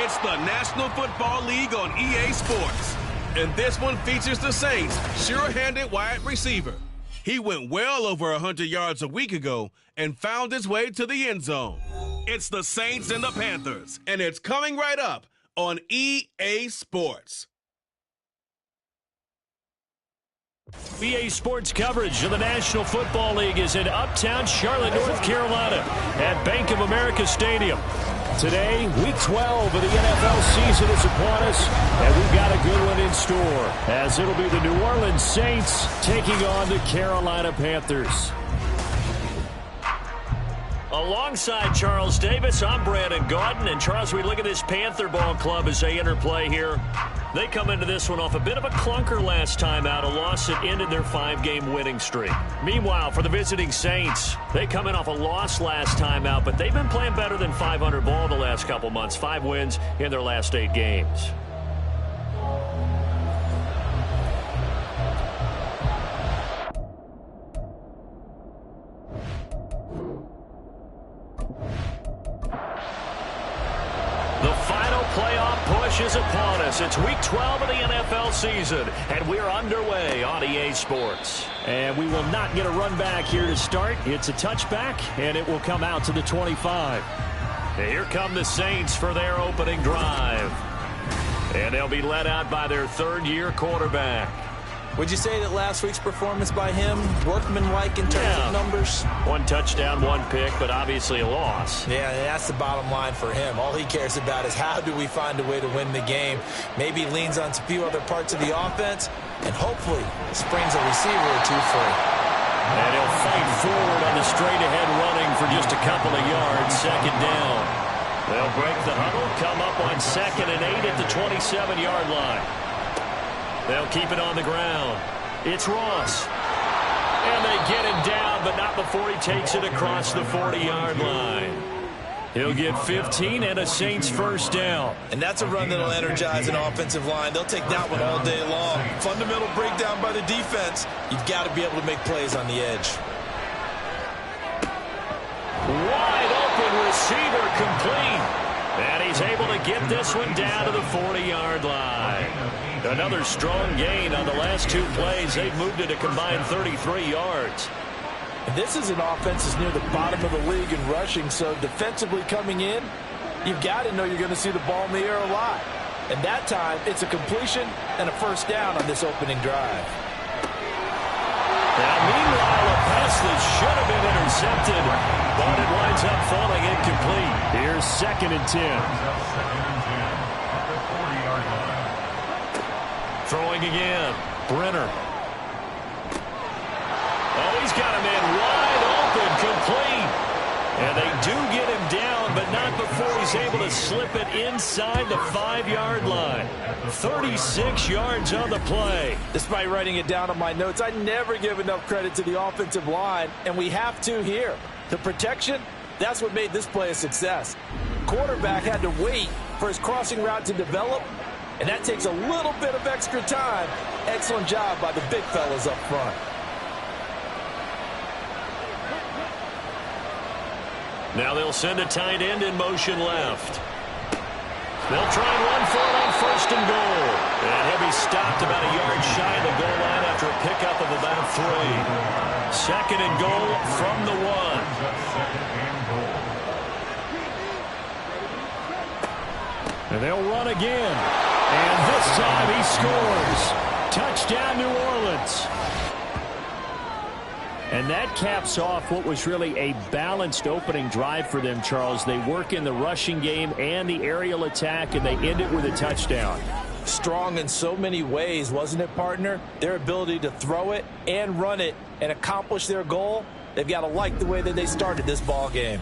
It's the National Football League on EA Sports. And this one features the Saints' sure-handed wide receiver. He went well over 100 yards a week ago and found his way to the end zone. It's the Saints and the Panthers, and it's coming right up on EA Sports. EA Sports coverage of the National Football League is in uptown Charlotte, North Carolina at Bank of America Stadium. Today, Week 12 of the NFL season is upon us, and we've got a good one in store, as it'll be the New Orleans Saints taking on the Carolina Panthers. Alongside Charles Davis, I'm Brandon Gaudin. And Charles, we look at this Panther ball club as they interplay here. They come into this one off a bit of a clunker last time out, a loss that ended their 5-game winning streak. Meanwhile, for the visiting Saints, they come in off a loss last time out, but they've been playing better than 500 ball the last couple months. 5 wins in their last 8 games. Is upon us. It's Week 12 of the NFL season, and we're underway on EA Sports. And we will not get a run back here to start. It's a touchback, and it will come out to the 25. And here come the Saints for their opening drive. And they'll be led out by their third-year quarterback. Would you say that last week's performance by him, workmanlike in terms of numbers? 1 touchdown, 1 pick, but obviously a loss. Yeah, that's the bottom line for him. All he cares about is how do we find a way to win the game. Maybe leans on a few other parts of the offense, and hopefully springs a receiver or two free. And he'll fight forward on the straight-ahead running for just a couple of yards, second down. They'll break the huddle, come up on 2nd and 8 at the 27-yard line. They'll keep it on the ground. It's Ross. And they get him down, but not before he takes it across the 40-yard line. He'll get 15 and a Saints first down. And that's a run that'll energize an offensive line. They'll take that one all day long. Fundamental breakdown by the defense. You've got to be able to make plays on the edge. Wide open receiver complete. And he's able to get this one down to the 40-yard line. Another strong gain on the last 2 plays. They've moved it a combined 33 yards. And this is an offense that's near the bottom of the league in rushing, so defensively coming in, you've got to know you're going to see the ball in the air a lot. And that time, it's a completion and a first down on this opening drive. Now, meanwhile, a pass that should have been intercepted, but it winds up falling incomplete. Here's 2nd and 10. Throwing again. Brenner. Oh, he's got him in wide open, complete. And they do get him down, but not before he's able to slip it inside the 5-yard line. 36 yards on the play. Despite writing it down on my notes, I never give enough credit to the offensive line, and we have to here. The protection, that's what made this play a success. Quarterback had to wait for his crossing route to develop, and that takes a little bit of extra time. Excellent job by the big fellas up front. Now they'll send a tight end in motion left. They'll try and run for it on 1st and goal. And he'll be stopped about a yard shy of the goal line after a pickup of about 3. 2nd and goal from the 1. And they'll run again. And this time he scores. Touchdown, New Orleans. And that caps off what was really a balanced opening drive for them, Charles. They work in the rushing game and the aerial attack, and they end it with a touchdown. Strong in so many ways, wasn't it, partner? Their ability to throw it and run it and accomplish their goal, they've got to like the way that they started this ball game.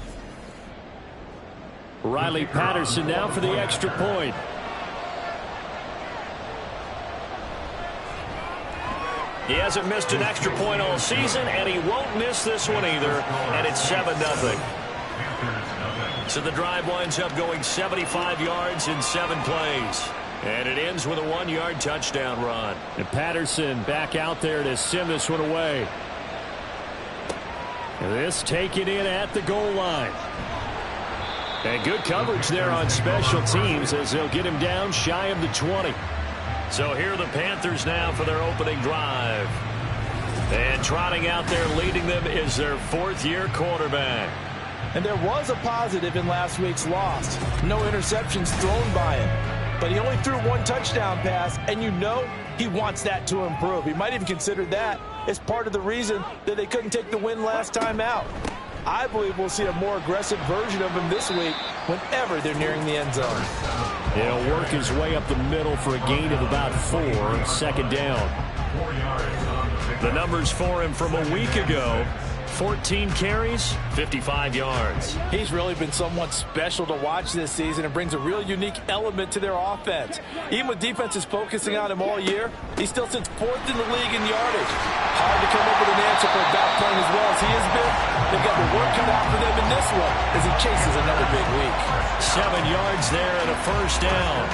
Riley Patterson now for the extra point. He hasn't missed an extra point all season, and he won't miss this one either, and it's 7-0. So the drive winds up going 75 yards in 7 plays. And it ends with a 1-yard touchdown run. And Patterson back out there to send this one away. And this taken in at the goal line. And good coverage there on special teams as they'll get him down shy of the 20. So here are the Panthers now for their opening drive. And trotting out there leading them is their fourth-year quarterback. And there was a positive in last week's loss. No interceptions thrown by him. But he only threw one touchdown pass, and you know he wants that to improve. He might even consider that as part of the reason that they couldn't take the win last time out. I believe we'll see a more aggressive version of him this week whenever they're nearing the end zone. He'll work his way up the middle for a gain of about 4, second down. The numbers for him from a week ago: 14 carries, 55 yards. He's really been somewhat special to watch this season and brings a real unique element to their offense. Even with defenses focusing on him all year, he still sits 4th in the league in yardage. Hard to come up with an answer for a back playing as well as he has been. They've got the work cut out for them in this one as he chases another big week. 7 yards there and a first down.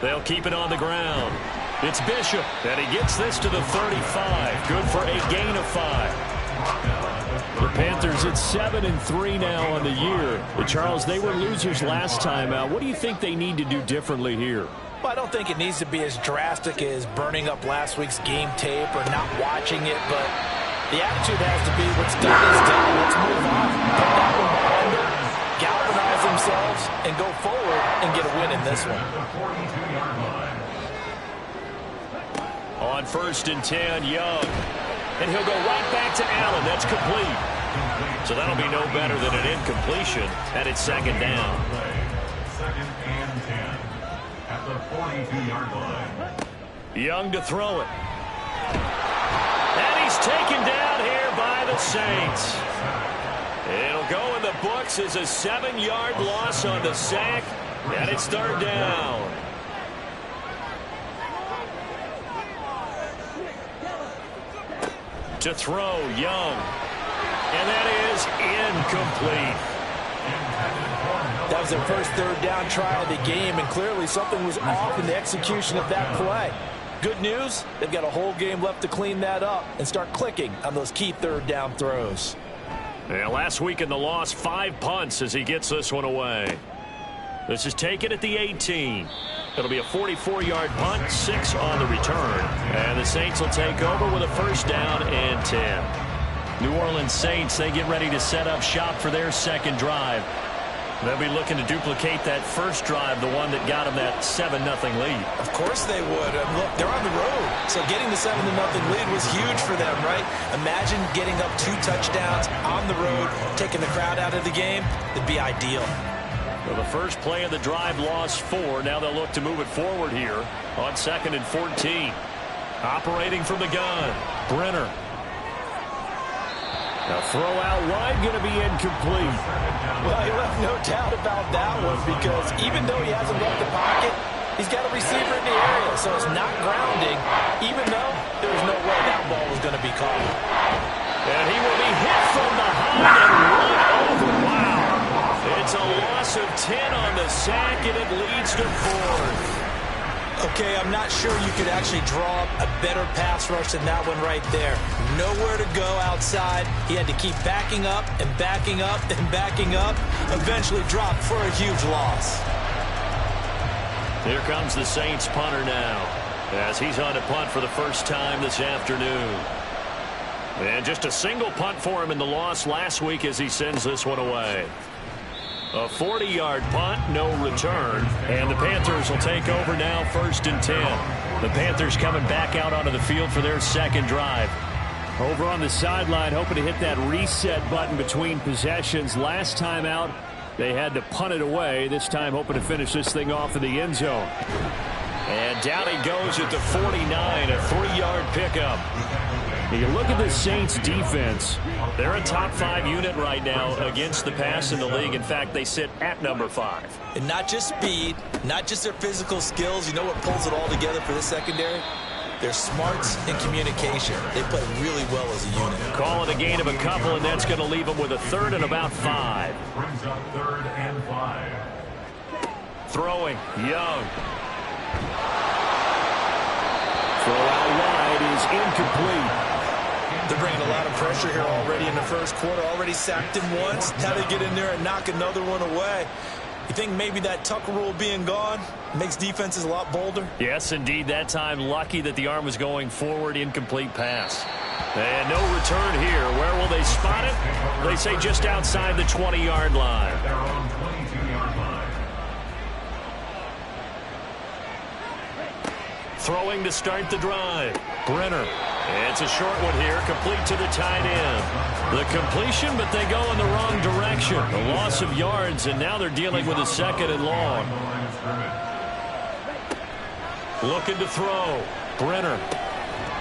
They'll keep it on the ground. It's Bishop, and he gets this to the 35. Good for a gain of 5. The Panthers at 7-3 now on the year. But Charles, they were losers last time out. What do you think they need to do differently here? Well, I don't think it needs to be as drastic as burning up last week's game tape or not watching it, but the attitude has to be what's done is done. Let's move on. Put that one behind them, galvanize themselves, and go forward and get a win in this one. On 1st and 10, Young. And he'll go right back to Allen. That's complete. So that'll be no better than an incompletion, and it's second down. 2nd and 10 at the 42-yard line. Young to throw it. And he's taken down here by the Saints. It'll go in the books as a 7-yard loss on the sack, and it's 3rd down. To throw, Young. And that is incomplete. That was their first 3rd down try of the game, and clearly something was off in the execution of that play. Good news, they've got a whole game left to clean that up and start clicking on those key 3rd down throws. Yeah, last week in the loss, 5 punts as he gets this one away. This is taken at the 18. It'll be a 44-yard punt, 6 on the return. And the Saints will take over with a 1st down and 10. New Orleans Saints, they get ready to set up shop for their second drive. They'll be looking to duplicate that first drive, the one that got them that 7-0 lead. Of course they would. Look, they're on the road, so getting the 7-0 lead was huge for them, right? Imagine getting up 2 touchdowns on the road, taking the crowd out of the game. It'd be ideal. Well, the first play of the drive lost 4. Now they'll look to move it forward here on 2nd and 14. Operating from the gun, Brenner. Now throw out wide, going to be incomplete. Well, he left no doubt about that one because even though he hasn't left the pocket, he's got a receiver in the area, so it's not grounding, even though there was no way that ball was going to be caught. And he will be hit from behind and run over. Wow. It's a loss of 10 on the sack, and it leads to 4th. Okay, I'm not sure you could actually draw up a better pass rush than that one right there. Nowhere to go outside. He had to keep backing up and backing up and backing up. Eventually dropped for a huge loss. Here comes the Saints punter now as he's on to punt for the first time this afternoon. And just a single punt for him in the loss last week as he sends this one away. A 40-yard punt, no return. And the Panthers will take over now, 1st and 10. The Panthers coming back out onto the field for their second drive. Over on the sideline, hoping to hit that reset button between possessions. Last time out, they had to punt it away. This time hoping to finish this thing off in the end zone. And down he goes at the 49, a 3-yard pickup. You look at the Saints defense. They're a top 5 unit right now against the pass in the league. In fact, they sit at number 5. And not just speed, not just their physical skills. You know what pulls it all together for this secondary? Their smarts and communication. They play really well as a unit. Call it a gain of a couple, and that's going to leave them with a 3rd and about 5. Brings up 3rd and 5. Throwing, Young. Throw out wide is incomplete. They're bringing a lot of pressure here already in the first quarter. Already sacked him once. Now they get in there and knock another one away. You think maybe that Tucker rule being gone makes defenses a lot bolder? Yes, indeed. That time, lucky that the arm was going forward. Incomplete pass. And no return here. Where will they spot it? They say just outside the 20-yard line. Their own 22-yard line. Throwing to start the drive. Brenner. It's a short one here, complete to the tight end. The completion, but they go in the wrong direction. A loss of yards, and now they're dealing with a second and long. Looking to throw. Brenner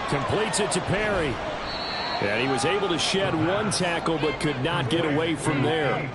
completes it to Perry. And he was able to shed one tackle, but could not get away from there.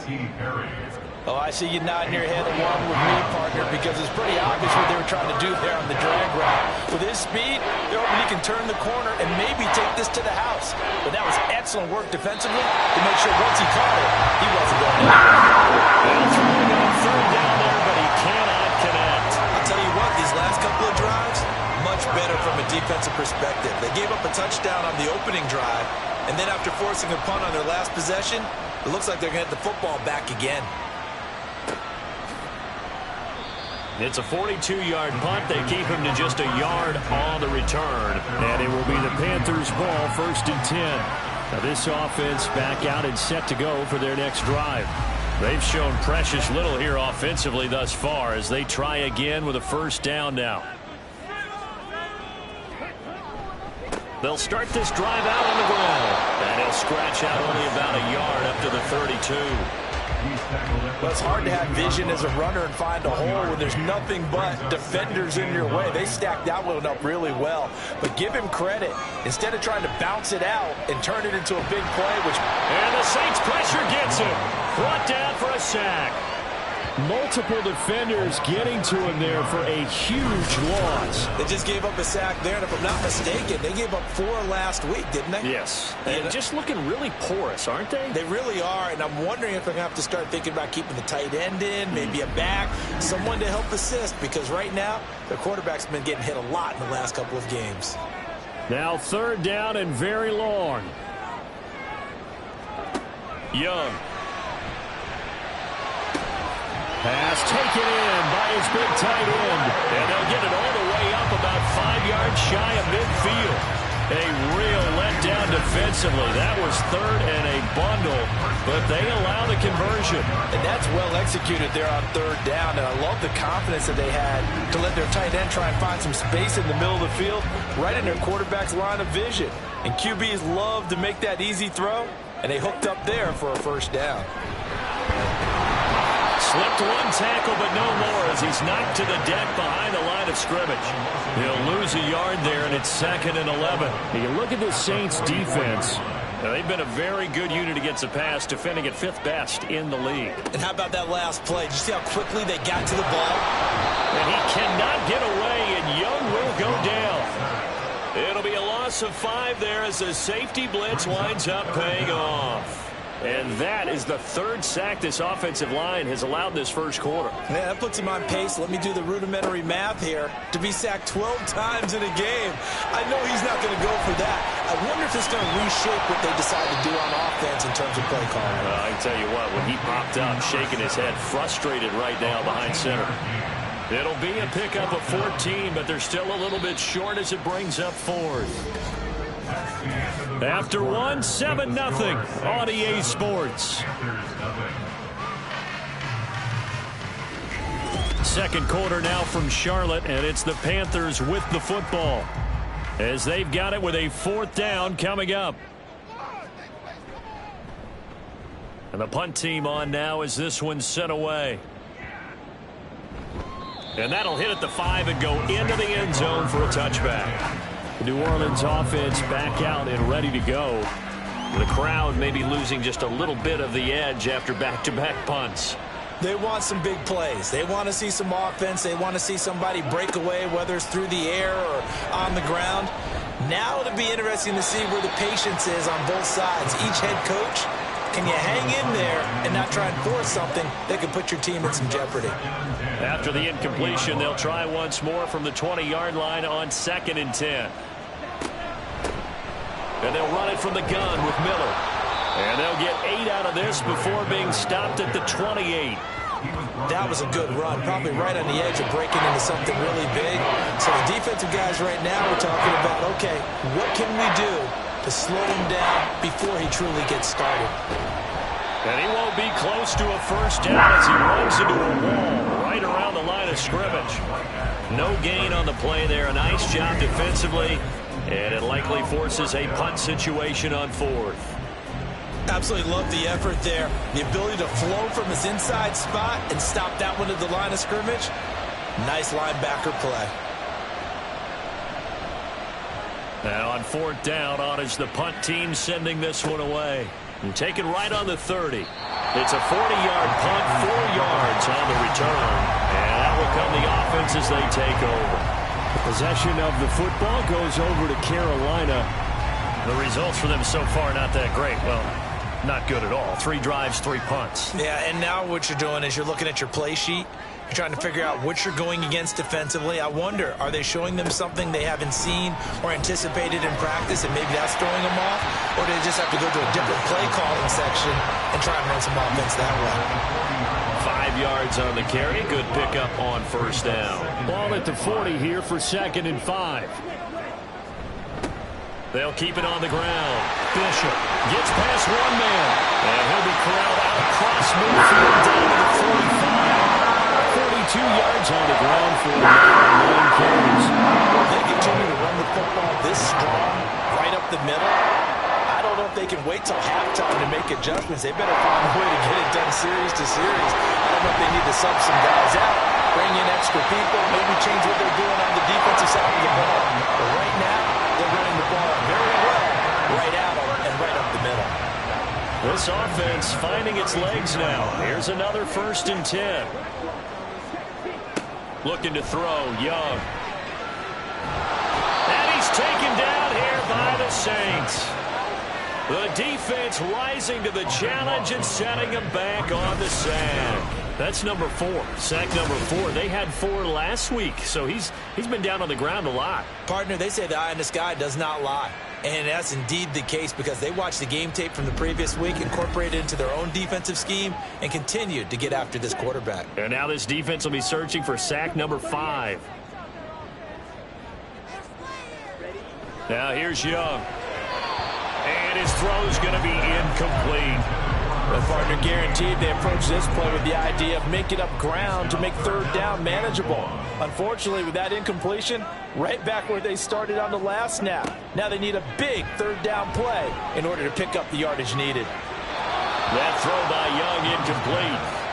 Oh, I see you nodding your head along with me, partner, because it's pretty obvious what they were trying to do there on the drag route. With his speed, they're hoping he can turn the corner and maybe take this to the house. But that was excellent work defensively to make sure once he caught it, he wasn't going anywhere. And throwing on third down there, but he cannot connect. I'll tell you what, these last couple of drives, much better from a defensive perspective. They gave up a touchdown on the opening drive, and then after forcing a punt on their last possession, it looks like they're going to get the football back again. It's a 42-yard punt. They keep him to just a yard on the return. And it will be the Panthers' ball, 1st and 10. Now this offense back out and set to go for their next drive. They've shown precious little here offensively thus far as they try again with a first down now. They'll start this drive out on the ground. And he'll scratch out only about a yard up to the 32. Well, it's hard to have vision as a runner and find a hole when there's nothing but defenders in your way. They stacked that one up really well. But give him credit. Instead of trying to bounce it out and turn it into a big play, And the Saints pressure gets him. Brought down for a sack. Multiple defenders getting to him there for a huge loss. They just gave up a sack there, and if I'm not mistaken, they gave up 4 last week, didn't they? Yes. And just looking really porous, aren't they? They really are, and I'm wondering if they're going to have to start thinking about keeping the tight end in, maybe a back, someone to help assist, because right now, their quarterback's been getting hit a lot in the last couple of games. Now 3rd down and very long. Young. Pass taken in by his big tight end. And they'll get it all the way up about 5 yards shy of midfield. A real letdown defensively. That was 3rd and a bundle, but they allow the conversion. And that's well executed there on 3rd down, and I love the confidence that they had to let their tight end try and find some space in the middle of the field, right in their quarterback's line of vision. And QBs love to make that easy throw, and they hooked up there for a first down. Slipped one tackle, but no more as he's knocked to the deck behind the line of scrimmage. He'll lose a yard there, and it's 2nd and 11. You look at the Saints' defense. Now, they've been a very good unit against the pass, defending at 5th best in the league. And how about that last play? Did you see how quickly they got to the ball? And he cannot get away, and Young will go down. It'll be a loss of 5 there as the safety blitz winds up paying off. And that is the 3rd sack this offensive line has allowed this first quarter. Yeah, that puts him on pace. Let me do the rudimentary math here. To be sacked 12 times in a game, I know he's not going to go for that. I wonder if it's going to reshape what they decide to do on offense in terms of play calling. I can tell you what, when he popped up, shaking his head, frustrated right now behind center. It'll be a pickup of 14, but they're still a little bit short as it brings up 4th. After 1, 7-0 on EA Sports. Second quarter now from Charlotte, and it's the Panthers with the football as they've got it with a 4th down coming up. And the punt team on now as this one's sent away. And that'll hit at the 5 and go into the end zone for a touchback. The New Orleans offense back out and ready to go. The crowd may be losing just a little bit of the edge after back-to-back punts. They want some big plays. They want to see some offense. They want to see somebody break away, whether it's through the air or on the ground. Now it'll be interesting to see where the patience is on both sides. Each head coach Can you hang in there and not try and force something that could put your team in some jeopardy? After the incompletion, they'll try once more from the 20-yard line on 2nd and 10. And they'll run it from the gun with Miller. And they'll get 8 out of this before being stopped at the 28. That was a good run, probably right on the edge of breaking into something really big. So the defensive guys right now are talking about, okay, what can we do to slow him down before he truly gets started? And he won't be close to a first down as he runs into a wall right around the line of scrimmage. No gain on the play there. A nice job defensively, and it likely forces a punt situation on 4th. Absolutely love the effort there. The ability to flow from his inside spot and stop that one at the line of scrimmage. Nice linebacker play. Now on 4th down, on is the punt team sending this one away. And taken right on the 30. It's a 40-yard punt, 4 yards on the return. And that will come the offense as they take over. The possession of the football goes over to Carolina. The results for them so far not that great. Well, not good at all. 3 drives, 3 punts. Yeah, and now what you're doing is you're looking at your play sheet. You're trying to figure out what you're going against defensively. I wonder, are they showing them something they haven't seen or anticipated in practice, and maybe that's throwing them off? Or do they just have to go to a different play calling section and try and run some offense that way? 5 yards on the carry. Good pickup on first down. Ball at the 40 here for 2nd and 5. They'll keep it on the ground. Bishop gets past one man. And he'll be corralled out across midfield down to the 45. 42 yards on the ground for 9 carries. They continue to run the football this strong, right up the middle. I don't know if they can wait till halftime to make adjustments. They better find a way to get it done series to series. I don't know if they need to sub some guys out, bring in extra people, maybe change what they're doing on the defensive side of the ball. But right now, they're running the ball very well, right at them and right up the middle. This offense finding its legs now. Here's another 1st and 10. Looking to throw, Young. And he's taken down here by the Saints. The defense rising to the challenge and setting him back on the sack. That's number 4. Sack number 4. They had 4 last week, so he's been down on the ground a lot. Partner, they say the eye in the sky does not lie. And that's indeed the case because they watched the game tape from the previous week, incorporated it into their own defensive scheme, and continued to get after this quarterback. And now this defense will be searching for sack number 5. Now here's Young. And his throw's going to be incomplete. Well, partner, guaranteed they approach this play with the idea of making up ground to make 3rd down manageable. Unfortunately, with that incompletion, right back where they started on the last snap. Now they need a big 3rd down play in order to pick up the yardage needed. That throw by Young incomplete.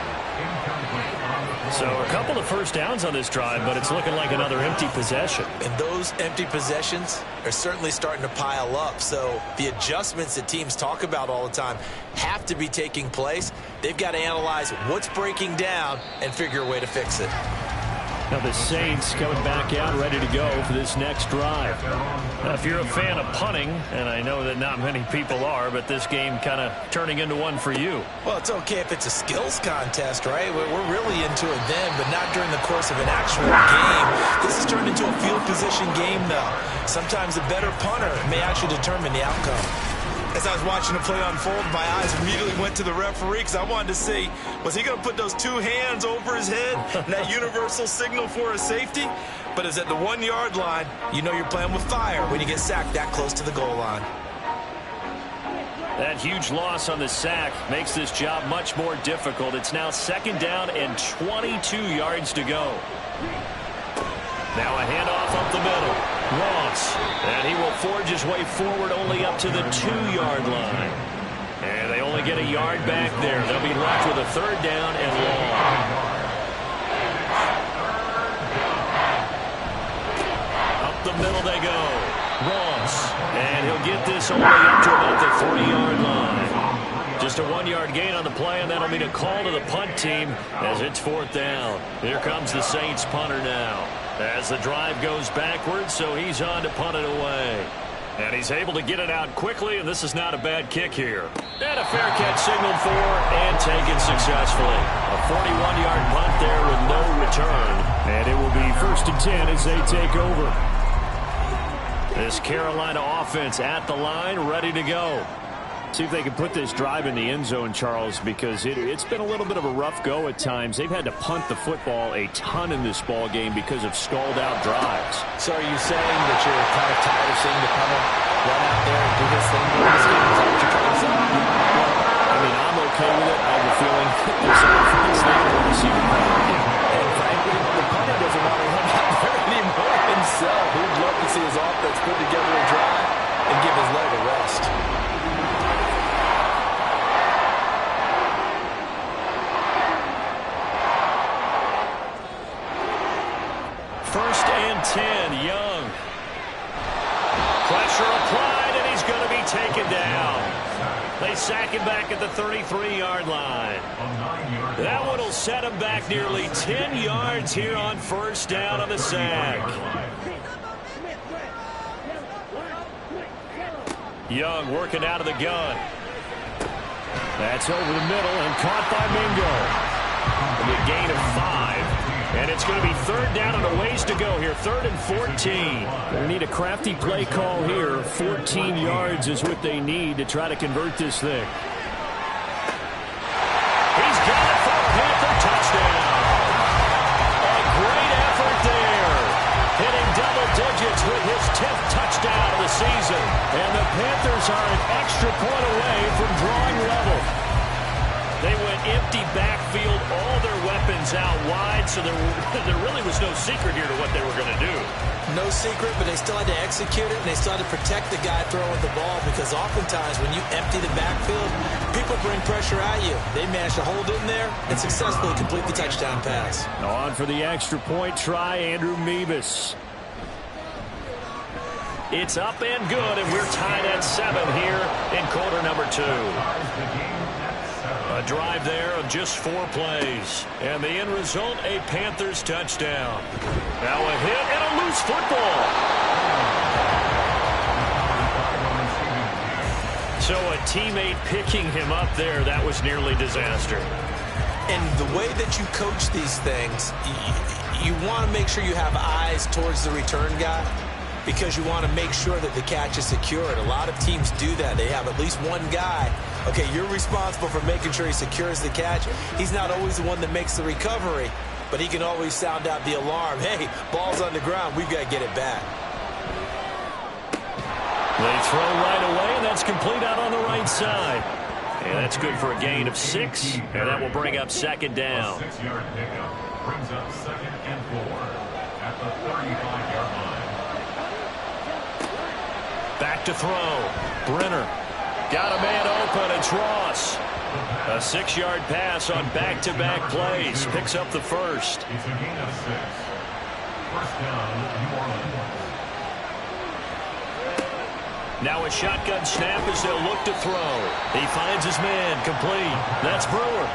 So a couple of first downs on this drive, but it's looking like another empty possession. And those empty possessions are certainly starting to pile up. So the adjustments that teams talk about all the time have to be taking place. They've got to analyze what's breaking down and figure a way to fix it. Now the Saints coming back out ready to go for this next drive. Now, if you're a fan of punting, and I know that not many people are, but this game kind of turning into one for you. Well, it's okay if it's a skills contest, right? We're really into it then, but not during the course of an actual game. This has turned into a field position game, though. Sometimes a better punter may actually determine the outcome. As I was watching the play unfold, my eyes immediately went to the referee because I wanted to see, was he going to put those 2 hands over his head and that universal signal for a safety? But it's at the 1-yard line. You know you're playing with fire when you get sacked that close to the goal line. That huge loss on the sack makes this job much more difficult. It's now 2nd down and 22 yards to go. Now a handoff up the middle. Ross, and he will forge his way forward only up to the 2-yard line. And they only get a yard back there. They'll be left with a 3rd down and long. Up the middle they go. Ross, and he'll get this only up to about the 40-yard line. Just a 1-yard gain on the play, and that'll mean a call to the punt team as it's 4th down. Here comes the Saints punter now. As the drive goes backwards, so he's on to punt it away. And he's able to get it out quickly, and this is not a bad kick here. And a fair catch signaled for and taken successfully. A 41-yard punt there with no return. And it will be 1st and 10 as they take over. This Carolina offense at the line, ready to go. See if they can put this drive in the end zone, Charles, because it's been a little bit of a rough go at times. They've had to punt the football a ton in this ball game because of stalled-out drives. So are you saying that you're kind of tired of seeing the punter run out there and do his thing during this game? Is that what you're trying to say? I mean, I'm okay with it. I have a feeling this offense, they don't want to see the punter again. And frankly, the punter doesn't want to run out there anymore himself. He'd love to see his offense put together a drive and give his leg a rest. First and 10, Young. Pressure applied, and he's going to be taken down. They sack him back at the 33-yard line. That one will set him back nearly 10 yards here on first down on the sack. Young working out of the gun. That's over the middle and caught by Mingo. And a gain of 5. And it's going to be 3rd down and a ways to go here. 3rd and 14. They need a crafty play call here. 14 yards is what they need to try to convert this thing. He's got it for a Panther touchdown. A great effort there. Hitting double digits with his 10th touchdown of the season. And the Panthers are an extra point away from drawing level. They went empty backfield, all their weapons out wide, so there really was no secret here to what they were going to do. No secret, but they still had to execute it, and they still had to protect the guy throwing the ball, because oftentimes when you empty the backfield, people bring pressure at you. They managed to hold in there and successfully complete the touchdown pass. On for the extra point try, Andrew Meebus. It's up and good, and we're tied at 7 here in quarter number 2. A drive there of just 4 plays. And the end result, a Panthers touchdown. Now a hit and a loose football. So a teammate picking him up there, that was nearly disaster. And the way that you coach these things, you want to make sure you have eyes towards the return guy, because you want to make sure that the catch is secured. A lot of teams do that. They have at least one guy. Okay, you're responsible for making sure he secures the catch. He's not always the one that makes the recovery, but he can always sound out the alarm. Hey, ball's on the ground. We've got to get it back. They throw right away, and that's complete out on the right side. And that's good for a gain of 6, and that will bring up 2nd down. 6-yard pickup brings up 2nd and 4 at the 35-yard line. Back to throw. Brenner. Got a man open. It's Ross. A 6-yard pass on back-to-back plays. Picks up the first. It's a gain of 6. First down, New Orleans. Now a shotgun snap as they'll look to throw. He finds his man. Complete. That's Brewer.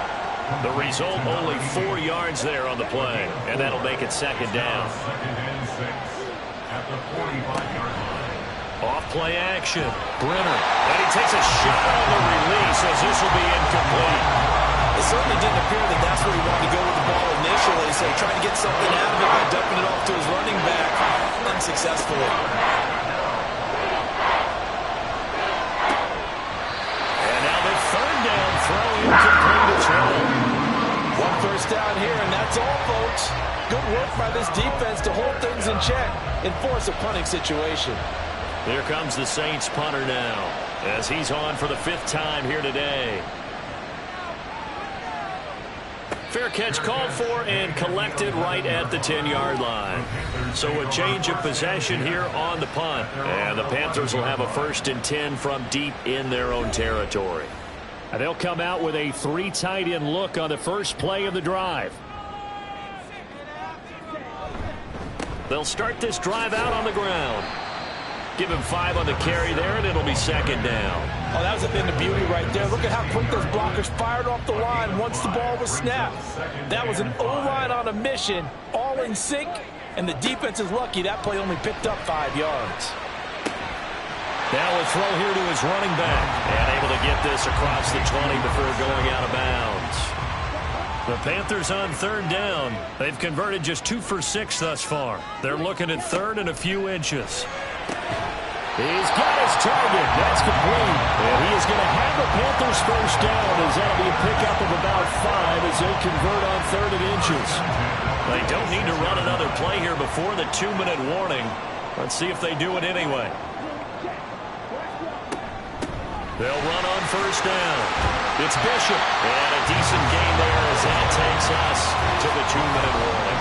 The result, only 4 yards there on the play. And that'll make it 2nd down. 2nd and 6 at the 45-yard line. Off play action. Brenner. And he takes a shot on the release as this will be incomplete. It certainly didn't appear that that's where he wanted to go with the ball initially, so he tried to get something out of it by dumping it off to his running back unsuccessfully. And now the 3rd down throw incomplete as well. 1 first down here, and that's all, folks. Good work by this defense to hold things in check and force a punting situation. Here comes the Saints punter now as he's on for the 5th time here today. Fair catch called for and collected right at the 10-yard line. So a change of possession here on the punt. And the Panthers will have a 1st and 10 from deep in their own territory. And they'll come out with a 3 tight end look on the first play of the drive. They'll start this drive out on the ground. Give him 5 on the carry there, and it'll be 2nd down. Oh, that was a thing of beauty right there. Look at how quick those blockers fired off the line once the ball was snapped. That was an O-line on a mission, all in sync, and the defense is lucky that play only picked up 5 yards. Now a throw here to his running back. And able to get this across the 20 before going out of bounds. The Panthers on third down. They've converted just 2 for 6 thus far. They're looking at third and a few inches. He's got his target. That's complete. And he is going to have the Panthers first down as that'll be a pickup of about 5 as they convert on third and inches. They don't need to run another play here before the 2-minute warning. Let's see if they do it anyway. They'll run on first down. It's Bishop. And a decent gain there as that takes us to the 2-minute warning.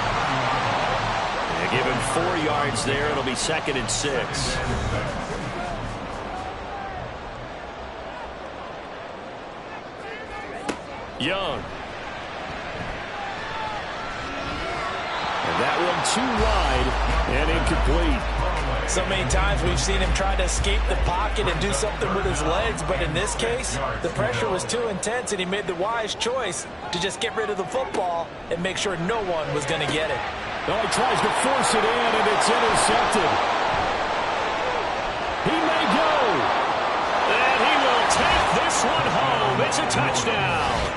They give him 4 yards there. It'll be 2nd and 6. Young. And that one too wide and incomplete. So many times we've seen him try to escape the pocket and do something with his legs, but in this case, the pressure was too intense and he made the wise choice to just get rid of the football and make sure no one was going to get it. Oh, he tries to force it in, and it's intercepted. He may go. And he will take this one home. It's a touchdown.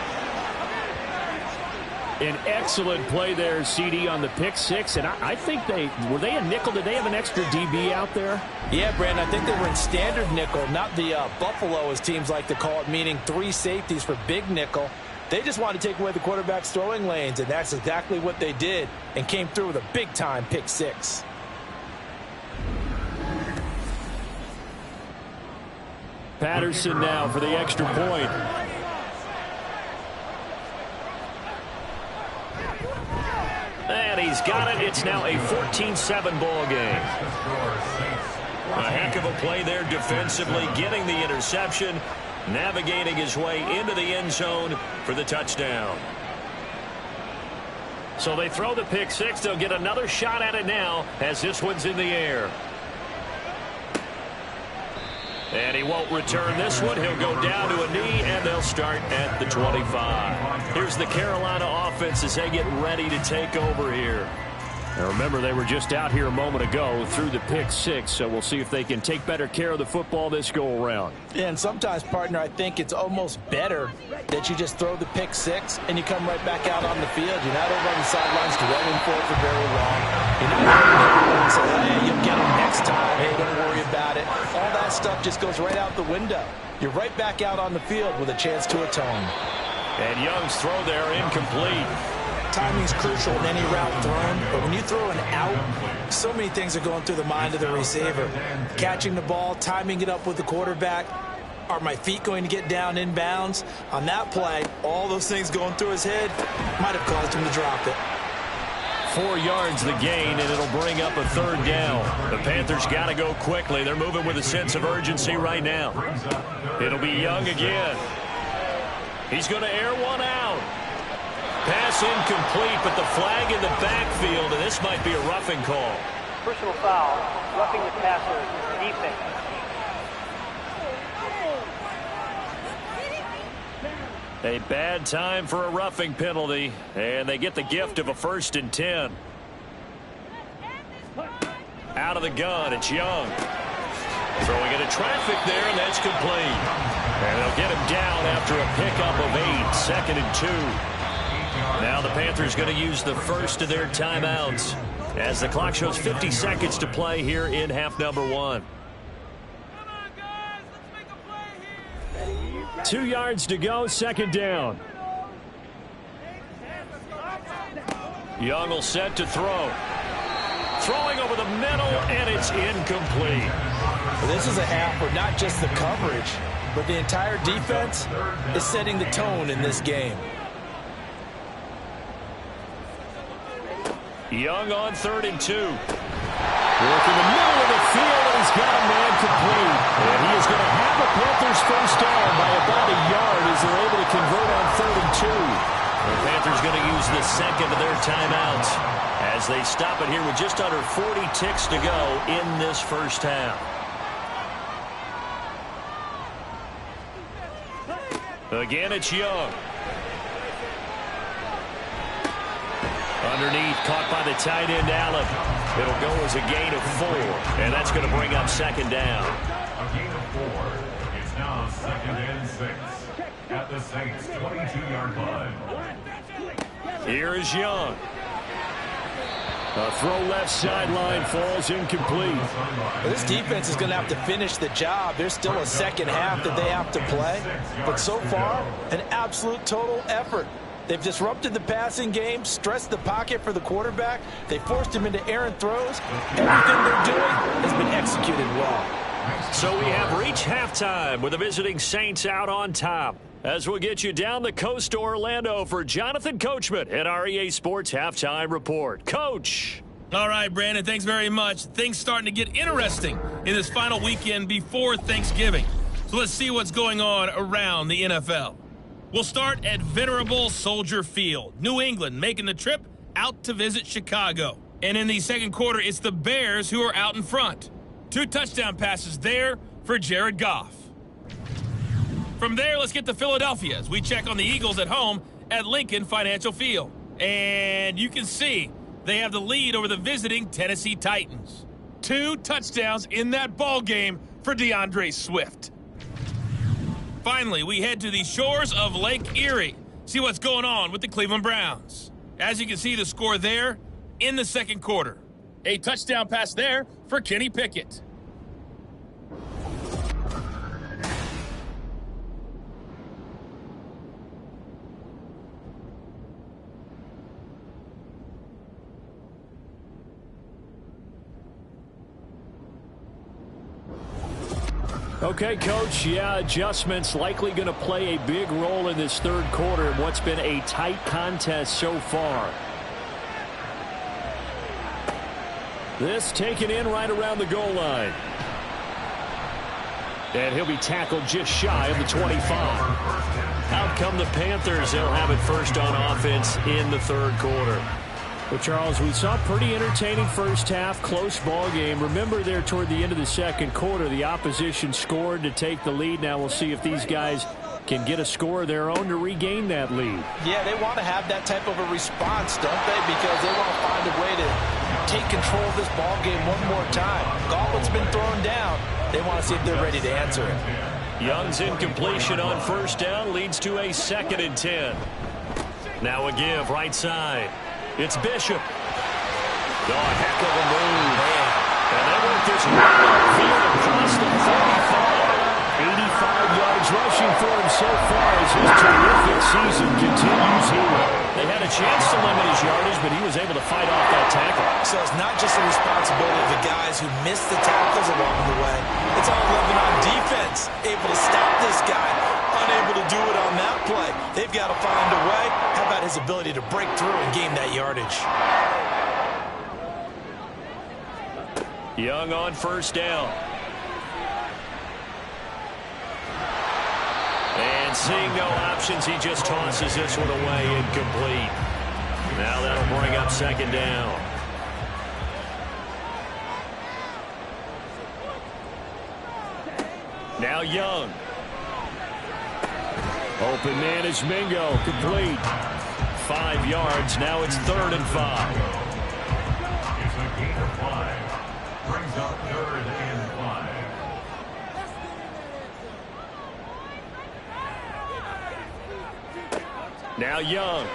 An excellent play there, CD, on the pick six. And I think were they a nickel? Did they have an extra DB out there? Yeah, Brandon, I think they were in standard nickel, not the Buffalo, as teams like to call it, meaning 3 safeties for big nickel. They just wanted to take away the quarterback's throwing lanes, and that's exactly what they did and came through with a big-time pick six. Patterson now for the extra point. And he's got it. It's now a 14-7 ball game. A heck of a play there defensively, getting the interception, navigating his way into the end zone for the touchdown. So they throw the pick six. They'll get another shot at it now as this one's in the air. And he won't return this one. He'll go down to a knee, and they'll start at the 25. Here's the Carolina offense as they get ready to take over here. Now remember, they were just out here a moment ago through the pick six, so we'll see if they can take better care of the football this go-around. Yeah, and sometimes, partner, I think it's almost better that you just throw the pick six and you come right back out on the field. You're not over on the sidelines dwelling for it for very long. You're not so, hey, you'll get them next time. Hey, don't worry about it. All that stuff just goes right out the window. You're right back out on the field with a chance to atone. And Young's throw there incomplete. Timing is crucial in any route thrown, but when you throw an out, so many things are going through the mind of the receiver. Catching the ball, timing it up with the quarterback. Are my feet going to get down inbounds? On that play, all those things going through his head might have caused him to drop it. 4 yards the gain, and it'll bring up a third down. The Panthers got to go quickly. They're moving with a sense of urgency right now. It'll be Young again. He's going to air one out. Pass incomplete, but the flag in the backfield, and this might be a roughing call. Personal foul, roughing the passer, defense. A bad time for a roughing penalty, and they get the gift of a 1st and 10. Out of the gun, it's Young. Throwing into traffic there, and that's complete. And they'll get him down after a pickup of 8, 2nd and 2. Now the Panthers going to use the first of their timeouts as the clock shows 50 seconds to play here in half number 1. 2 yards to go, 2nd down. Young will set to throw. Throwing over the middle, and it's incomplete. Well, this is a half where not just the coverage, but the entire defense is setting the tone in this game. Young on 3rd and 2. Work in the middle of the field, and he's got a man complete. And he is going to have the Panthers first down by about a yard as they're able to convert on 3rd and 2. The Panthers going to use the second of their timeouts as they stop it here with just under 40 ticks to go in this first half. Again, it's Young. Underneath, caught by the tight end, Allen. It'll go as a gain of 4, and that's going to bring up 2nd down. second and 6 at the Saints' 22-yard line. Here is Young. A throw left sideline falls incomplete. Well, this defense is going to have to finish the job. There's still a second half that they have to play. But so far, an absolute total effort. They've disrupted the passing game, stressed the pocket for the quarterback. They forced him into errant throws. Everything they're doing has been executed well. So we have reached halftime with the visiting Saints out on top. As we'll get you down the coast to Orlando for Jonathan Coachman at our EA Sports Halftime Report. Coach. All right, Brandon, thanks very much. Things starting to get interesting in this final weekend before Thanksgiving. So let's see what's going on around the NFL. We'll start at Venerable Soldier Field. New England making the trip out to visit Chicago. And in the second quarter, it's the Bears who are out in front. 2 touchdown passes there for Jared Goff. From there, let's get to Philadelphia as we check on the Eagles at home at Lincoln Financial Field. And you can see they have the lead over the visiting Tennessee Titans. 2 touchdowns in that ball game for DeAndre Swift. Finally, we head to the shores of Lake Erie. See what's going on with the Cleveland Browns. As you can see, the score there in the second quarter. A touchdown pass there for Kenny Pickett. Okay, Coach, adjustments likely going to play a big role in this third quarter in what's been a tight contest so far. This taken in right around the goal line. And he'll be tackled just shy of the 25. Out come the Panthers. They'll have it first on offense in the third quarter. Well, Charles, we saw a pretty entertaining first half, close ball game. Remember there toward the end of the second quarter, the opposition scored to take the lead. Now we'll see if these guys can get a score of their own to regain that lead. Yeah, they want to have that type of a response, don't they? Because they want to find a way to take control of this ball game one more time. Gauntlet's been thrown down. They want to see if they're ready to answer it. Young's incompletion on first down leads to a 2nd and 10. Now a give right side. It's Bishop. Oh, a heck of a move. And they work this field across the 35. 85 yards rushing for him so far as his terrific season continues here. They had a chance to limit his yardage, but he was able to fight off that tackle. So it's not just the responsibility of the guys who missed the tackles along the way. It's all 11 on defense. Able to stop this guy. Unable to do it on that play. They've got to find a way. How about his ability to break through and gain that yardage? Young on first down. And seeing no options, he just tosses this one away, incomplete. Now that'll bring up 2nd down. Now Young. Open man is Mingo, complete. 5 yards, now it's 3rd and 5. It's a gain of 5. Brings up 3rd and 5. Now Young.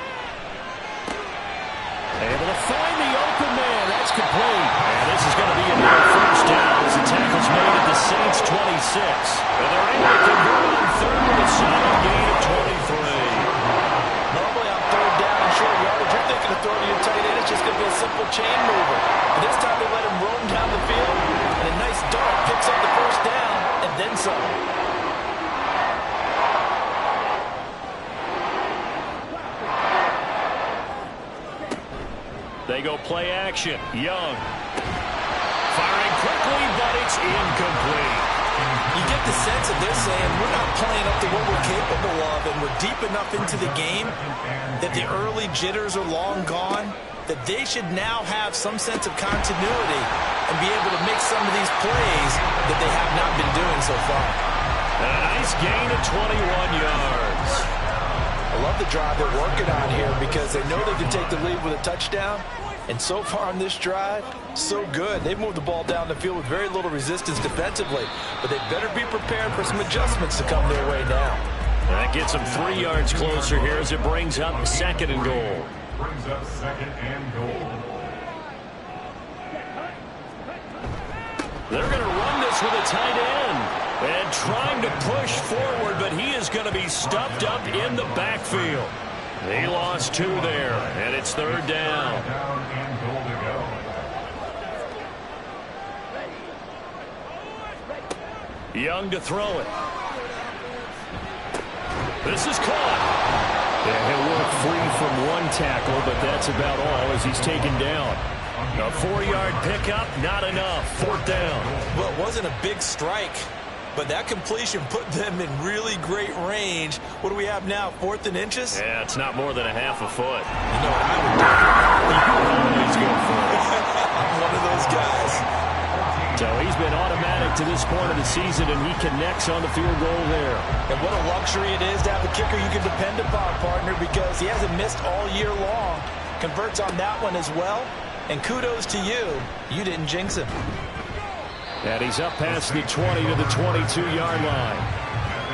Able to find the open man, that's complete. And this is going to be another first down as the tackle's made at the Saints 26. And they're able to convert on 3rd with a solid gain of 23. Normally on 3rd down and short yardage, you're thinking of throwing to your tight end. It's just going to be a simple chain mover. But this time they let him roam down the field. And a nice dart picks up the first down and then some. They go play action. Young. Firing quickly, but it's incomplete. You get the sense that they're saying we're not playing up to what we're capable of, and we're deep enough into the game that the early jitters are long gone, that they should now have some sense of continuity and be able to make some of these plays that they have not been doing so far. And a nice gain of 21 yards. I love the drive they're working on here because they know they can take the lead with a touchdown, And so far on this drive, so good. They've moved the ball down the field with very little resistance defensively, but they better be prepared for some adjustments to come their way now. That gets them 3 yards closer here as it brings up 2nd and goal. Brings up 2nd and goal. They're going to run this with a tight end. And trying to push forward, but he is going to be stuffed up in the backfield. He lost 2 there, and it's 3rd down. Down and goal to go. Young to throw it. This is caught. Yeah, he'll work free from 1 tackle, but that's about all as he's taken down. A 4-yard pickup, not enough. 4th down. Well, it wasn't a big strike, but that completion put them in really great range. What do we have now, 4th and inches? Yeah, it's not more than a half a foot. You know what I would do? Always go for it. I'm one of those guys. So he's been automatic to this point of the season, and he connects on the field goal there. And what a luxury it is to have a kicker you can depend upon, partner, because he hasn't missed all year long. Converts on that one as well. And kudos to you. You didn't jinx him. And he's up past the 20 to the 22-yard line.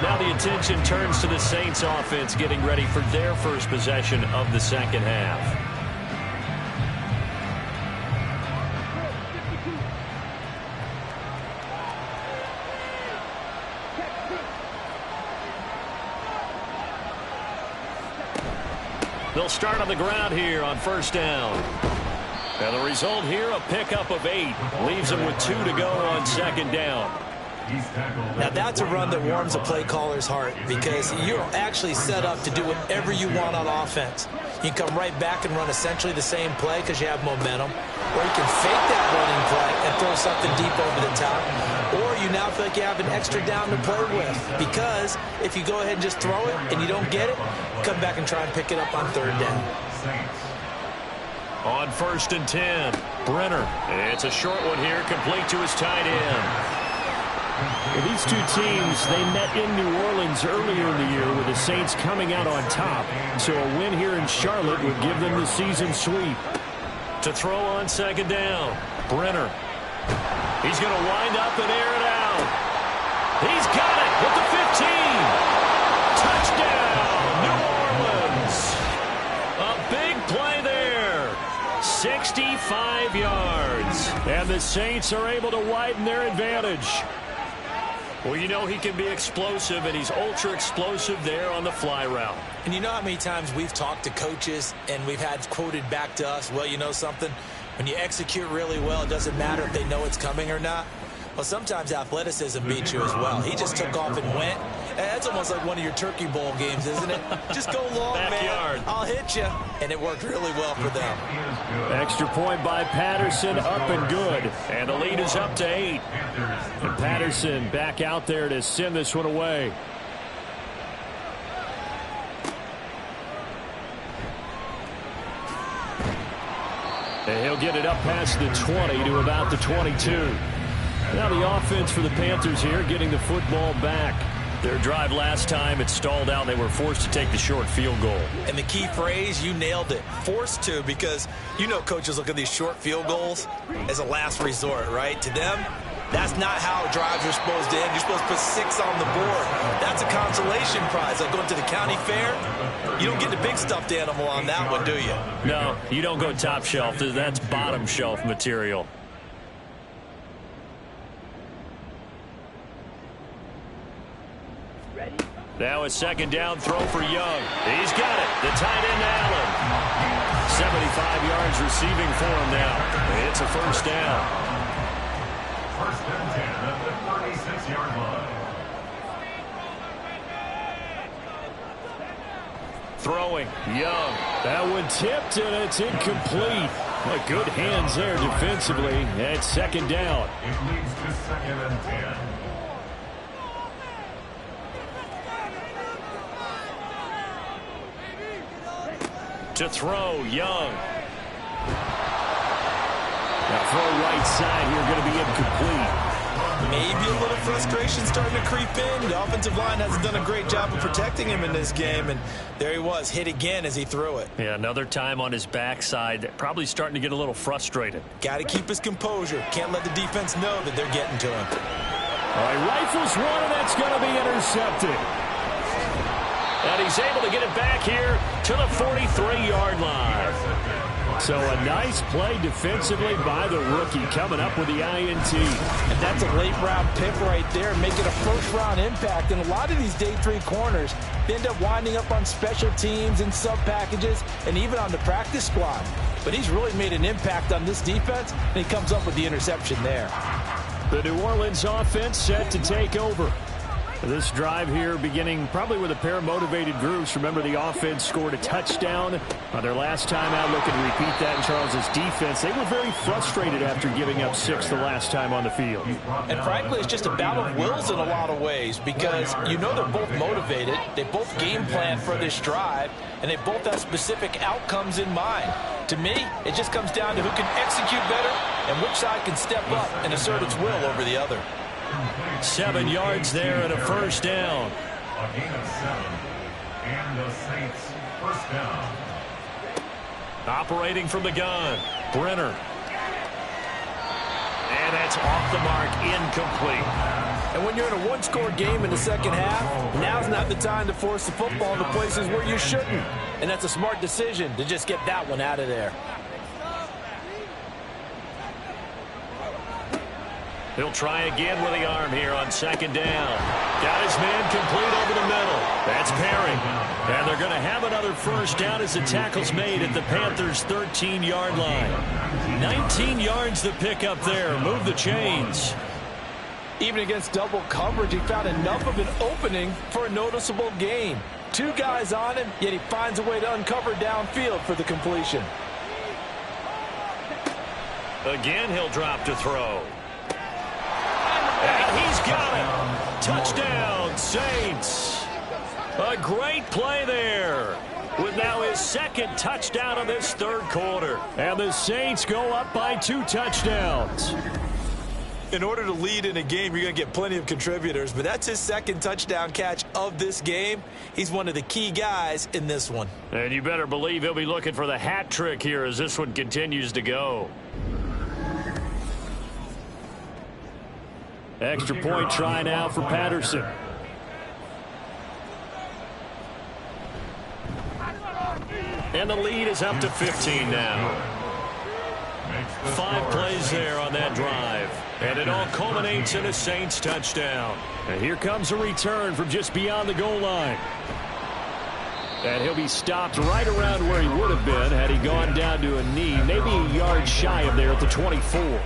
Now the attention turns to the Saints offense getting ready for their first possession of the 2nd half. They'll start on the ground here on 1st down. And the result here, a pickup of 8. Leaves them with 2 to go on 2nd down. Now that's a run that warms a play caller's heart because you're actually set up to do whatever you want on offense. You can come right back and run essentially the same play because you have momentum, or you can fake that running play and throw something deep over the top, or you now feel like you have an extra down to play with because if you go ahead and just throw it and you don't get it, come back and try and pick it up on 3rd down. On 1st and 10, Brenner. It's a short one here, complete to his tight end. Well, these 2 teams, they met in New Orleans earlier in the year with the Saints coming out on top. So a win here in Charlotte would give them the season sweep. To throw on 2nd down, Brenner. He's going to wind up and air it out. He's got it with the 15. Touchdown, New Orleans. A big play there. 65 yards. And the Saints are able to widen their advantage. Well, you know he can be explosive, and he's ultra explosive there on the fly route. And you know how many times we've talked to coaches and we've had quoted back to us, well, you know something? When you execute really well, it doesn't matter if they know it's coming or not. Well, sometimes athleticism beats you as well. He just took off and went. That's almost like one of your Turkey Bowl games, isn't it? Just go long, Backyard. man. I'll hit you. And it worked really well for them. Extra point by Patterson, up and good. And the lead is up to 8. And Patterson back out there to send this one away. And he'll get it up past the 20 to about the 22. Now the offense for the Panthers here getting the football back. Their drive last time, it stalled out. They were forced to take the short field goal. And the key phrase, you nailed it. Forced to, because you know coaches look at these short field goals as a last resort, right? To them, that's not how drives are supposed to end. You're supposed to put 6 on the board. That's a consolation prize. Like going to the county fair, you don't get the big stuffed animal on that one, do you? No, you don't go top shelf. That's bottom shelf material. Now a 2nd down throw for Young. He's got it. The tight end, Allen. 75 yards receiving for him now. It's a 1st down. 1st and 10 at the 36-yard line. Throwing, Young. That one tipped, and it's incomplete. Well, good hands there defensively. At 2nd down. It leads to 2nd and 10. To throw, Young. Now throw right side here, going to be incomplete. maybe a little frustration starting to creep in. The offensive line hasn't done a great job of protecting him in this game, and there he was, hit again as he threw it. Yeah, another time on his backside, probably starting to get a little frustrated. Got to keep his composure. Can't let the defense know that they're getting to him. All right, rifles one, and that's going to be intercepted. And he's able to get it back here to the 43-yard line. So a nice play defensively by the rookie coming up with the INT. And that's a late-round pick right there, making a first-round impact. And a lot of these day 3 corners end up winding up on special teams and sub-packages and even on the practice squad. But he's really made an impact on this defense, and he comes up with the interception there. The New Orleans offense set to take over. This drive here beginning probably with a pair of motivated groups. Remember, the offense scored a touchdown on their last time out. Looking to repeat that in Charles's defense. They were very frustrated after giving up 6 the last time on the field. And frankly, it's just a battle of wills in a lot of ways because you know they're both motivated. They both game plan for this drive, and they both have specific outcomes in mind. To me, it just comes down to who can execute better and which side can step up and assert its will over the other. 7 yards there and a first down. A gain of 7. And the Saints first down. Operating from the gun, Brenner. And that's off the mark, incomplete. And when you're in a one-score game in the second half, now's not the time to force the football to places where you shouldn't. And that's a smart decision to just get that one out of there. He'll try again with the arm here on second down. Got his man complete over the middle. That's Perry. And they're going to have another first down as the tackle's made at the Panthers' 13-yard line. 19 yards to pick up there. Move the chains. Even against double coverage, he found enough of an opening for a noticeable gain. 2 guys on him, yet he finds a way to uncover downfield for the completion. Again, he'll drop to throw. And he's got it. Touchdown, Saints. A great play there. With now his second touchdown of this third quarter. And the Saints go up by 2 touchdowns. In order to lead in a game, you're going to get plenty of contributors, but that's his second touchdown catch of this game. He's one of the key guys in this one. And you better believe he'll be looking for the hat trick here as this one continues to go. Extra point try now for Patterson. And the lead is up to 15 now. 5 plays there on that drive. And it all culminates in a Saints touchdown. And here comes a return from just beyond the goal line. And he'll be stopped right around where he would have been had he gone down to a knee, maybe a yard shy of there at the 24.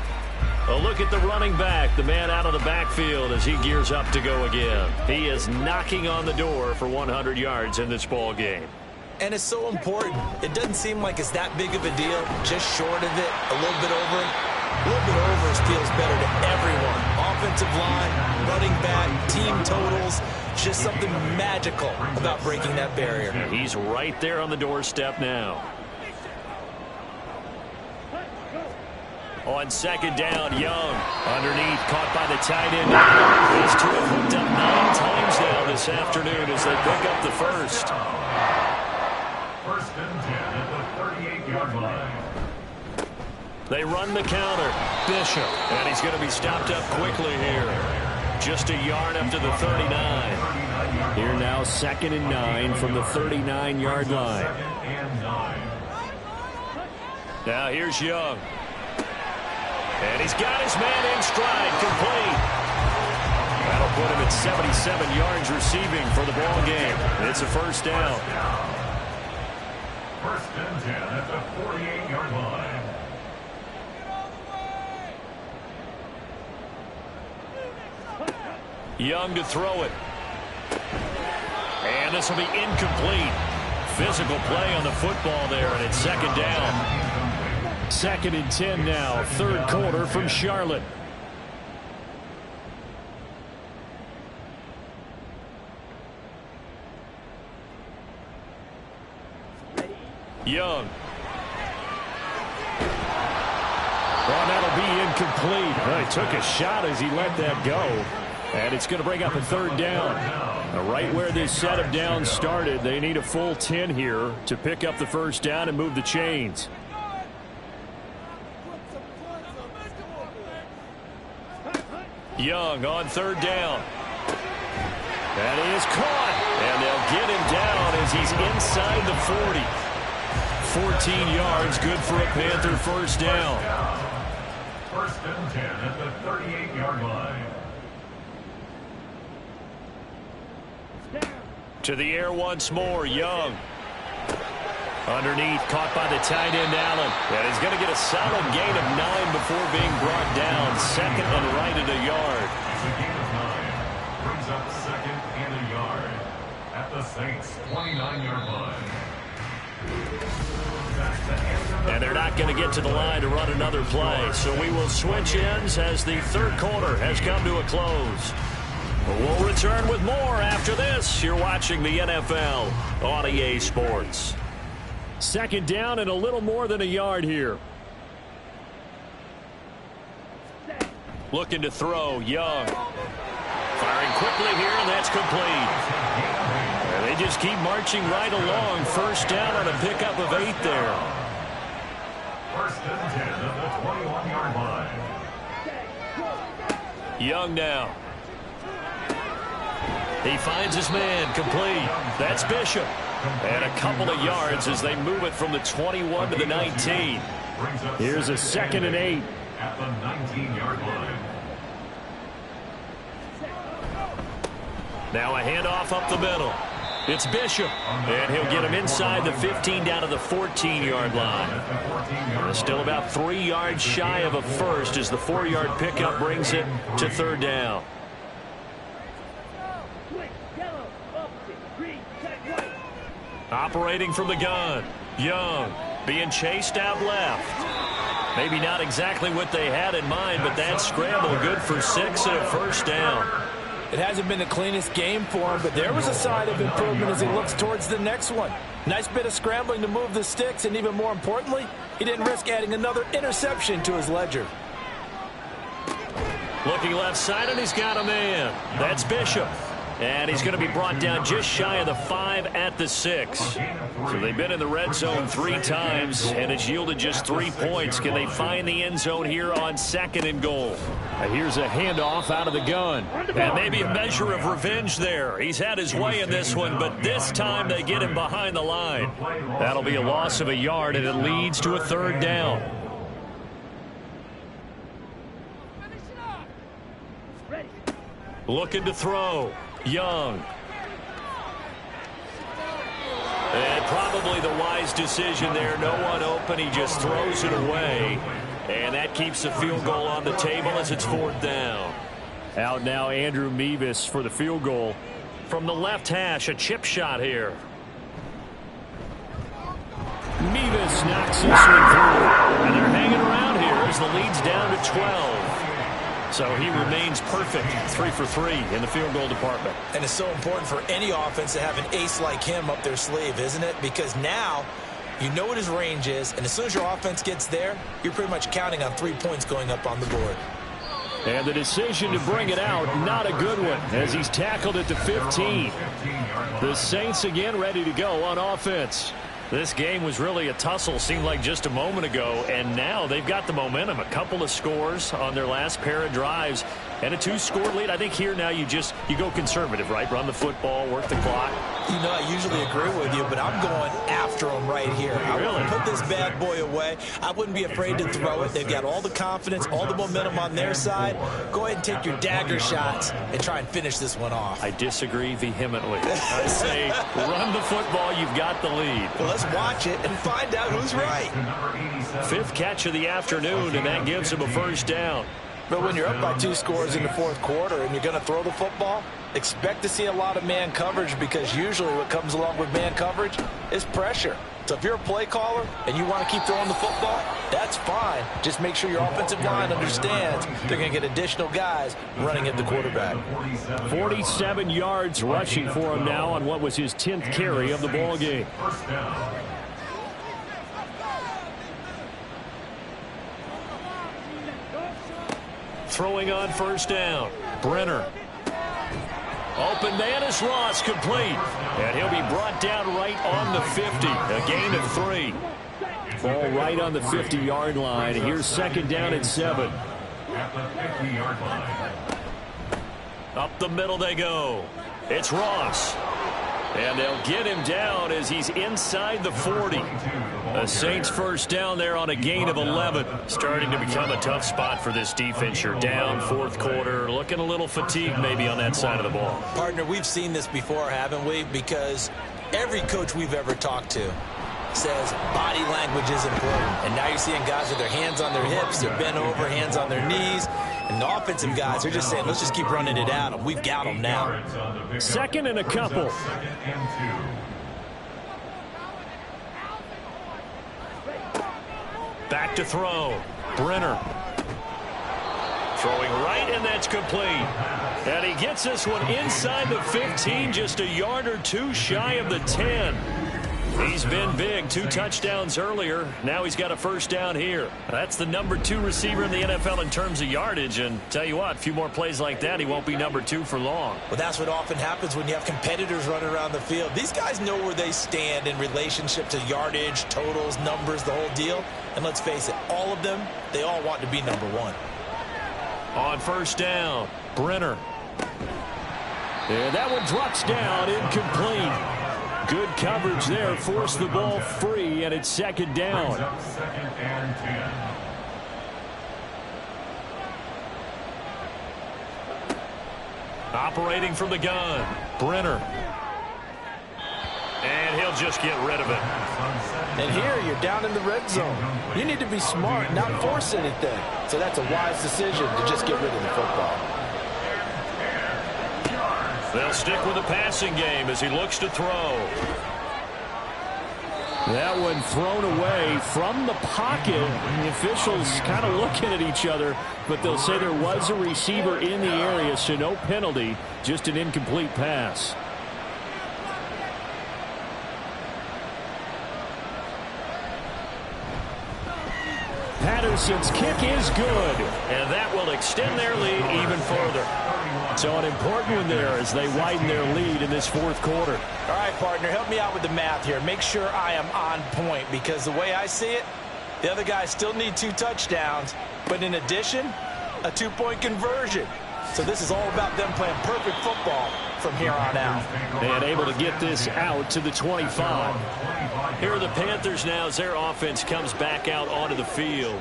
A look at the running back, the man out of the backfield as he gears up to go again. He is knocking on the door for 100 yards in this ball game. And it's so important. It doesn't seem like it's that big of a deal. Just short of it, a little bit over it. A little bit over feels better to everyone. Offensive line, running back, team totals. Just something magical about breaking that barrier. He's right there on the doorstep now. On second down, Young underneath, caught by the tight end. These two have hooked up 9 times now this afternoon as they pick up the first. First and 10 at the 38-yard line. They run the counter. Bishop. And he's going to be stopped up quickly here. Just a yard up to the 39. Here now, 2nd and 9 from the 39-yard line. 2nd and 9. Now here's Young. And he's got his man in stride, complete. That'll put him at 77 yards receiving for the ball game. It's a first down. First and 10 at the 48-yard line. Young to throw it. And this will be incomplete. Physical play on the football there, and it's 2nd down. 2nd and 10 now, 3rd quarter from Charlotte. Young. Well, that'll be incomplete. Well, he took a shot as he let that go. And it's going to bring up a third down. Right where this set of downs started, they need a full 10 here to pick up the first down and move the chains. Young on third down. That is caught. And they'll get him down as he's inside the 40. 14 yards, good for a Panther first down. First and 10 at the 38-yard line. To the air once more, Young. Underneath, caught by the tight end, Allen. And he's going to get a solid gain of 9 before being brought down. Second and right at a yard. It's a gain of 9. Brings up second and a yard at the Saints' 29-yard line. And they're not going to get to the line to run another play. So we will switch ends as the third quarter has come to a close. We'll return with more after this. You're watching the NFL on EA Sports. Second down and a little more than a yard here. Looking to throw, Young. Firing quickly here, and that's complete. And they just keep marching right along. First down on a pickup of 8 there. First and 10 at the 21-yard line. Young now. He finds his man, complete. That's Bishop. And a couple of yards as they move it from the 21 to the 19. Here's a second and 8. At the 19-yard line. Now a handoff up the middle. It's Bishop. And he'll get him inside the 15 down to the 14-yard line. Still about 3 yards shy of a first as the 4-yard pickup brings it to third down. Operating from the gun. Young being chased out left. Maybe not exactly what they had in mind, but that scramble good for 6 and a first down. It hasn't been the cleanest game for him, but there was a sign of improvement as he looks towards the next one. Nice bit of scrambling to move the sticks, and even more importantly, he didn't risk adding another interception to his ledger. Looking left side, and he's got a man. That's Bishop. And he's going to be brought down just shy of the 5 at the 6. So they've been in the red zone 3 times, and it's yielded just 3 points. Can they find the end zone here on second and goal? Here's a handoff out of the gun. And maybe a measure of revenge there. He's had his way in this one, but this time they get him behind the line. That'll be a loss of a yard, and it leads to a third down. Looking to throw. Young. And probably the wise decision there. No one open. He just throws it away. And that keeps the field goal on the table as it's fourth down. Out now Andrew Mevis for the field goal. From the left hash, a chip shot here. Mevis knocks this one through. And they're hanging around here as the lead's down to 12. So he remains perfect, 3 for 3 in the field goal department. And it's so important for any offense to have an ace like him up their sleeve, isn't it? Because now you know what his range is, and as soon as your offense gets there, you're pretty much counting on 3 points going up on the board. And the decision to bring it out, not a good one, as he's tackled at the 15. The Saints again ready to go on offense. This game was really a tussle, seemed like just a moment ago, and now they've got the momentum. A couple of scores on their last pair of drives and a 2-score lead. I think here now you go conservative, right? Run the football, work the clock. You know, I usually agree with you, but I'm going after him right here. I want to put this bad boy away. I wouldn't be afraid to throw it. They've got all the confidence, all the momentum on their side. Go ahead and take your dagger shots and try and finish this one off. I disagree vehemently. I say run the football. You've got the lead. Well, let's watch it and find out who's right. 5th catch of the afternoon, and that gives him a first down. But when you're up by 2 scores in the 4th quarter and you're going to throw the football, expect to see a lot of man coverage, because usually what comes along with man coverage is pressure. So if you're a play caller and you want to keep throwing the football, that's fine. Just make sure your offensive line understands they're going to get additional guys running at the quarterback. 47 yards rushing for him now on what was his 10th carry of the ball game. throwing on first down. Brenner. Open man is Ross, complete. And he'll be brought down right on the 50. A gain of 3. Ball right on the 50-yard line. Here's second down and 7. At the 50-yard line. Up the middle they go. It's Ross. And they'll get him down as he's inside the 40. A Saints first down there on a gain of 11. Starting to become a tough spot for this defense. You're down fourth quarter. Looking a little fatigued maybe on that side of the ball. Partner, we've seen this before, haven't we? Because every coach we've ever talked to says body language is important. And now you're seeing guys with their hands on their hips, they're bent over, hands on their knees. And the offensive guys are just saying, let's just keep running it at them. We've got them now. Second and a couple. Second and 2. Back to throw. Brenner. Throwing right, and that's complete. And he gets this one inside the 15, just a yard or two shy of the 10. He's been big. 2 touchdowns earlier. Now he's got a first down here. That's the number 2 receiver in the NFL in terms of yardage. And tell you what, a few more plays like that, he won't be number 2 for long. Well, that's what often happens when you have competitors running around the field. These guys know where they stand in relationship to yardage, totals, numbers, the whole deal. And let's face it, all of them, they all want to be number 1. On first down, Brenner. And that one drops down, incomplete. Good coverage there, forced the ball free, and it's second down. Second and 10. Operating from the gun, Brenner. And he'll just get rid of it. And here you're down in the red zone. You need to be smart, not force anything. So that's a wise decision to just get rid of the football. They'll stick with the passing game as he looks to throw. That one thrown away from the pocket. The officials kind of looking at each other, but they'll say there was a receiver in the area, so no penalty, just an incomplete pass. Patterson's kick is good. And that will extend their lead even further. So an important one there as they widen their lead in this fourth quarter. All right, partner, help me out with the math here. Make sure I am on point, because the way I see it, the other guys still need 2 touchdowns, but in addition, a 2-point conversion. So this is all about them playing perfect football from here on out. And able to get this out to the 25. Here are the Panthers now as their offense comes back out onto the field.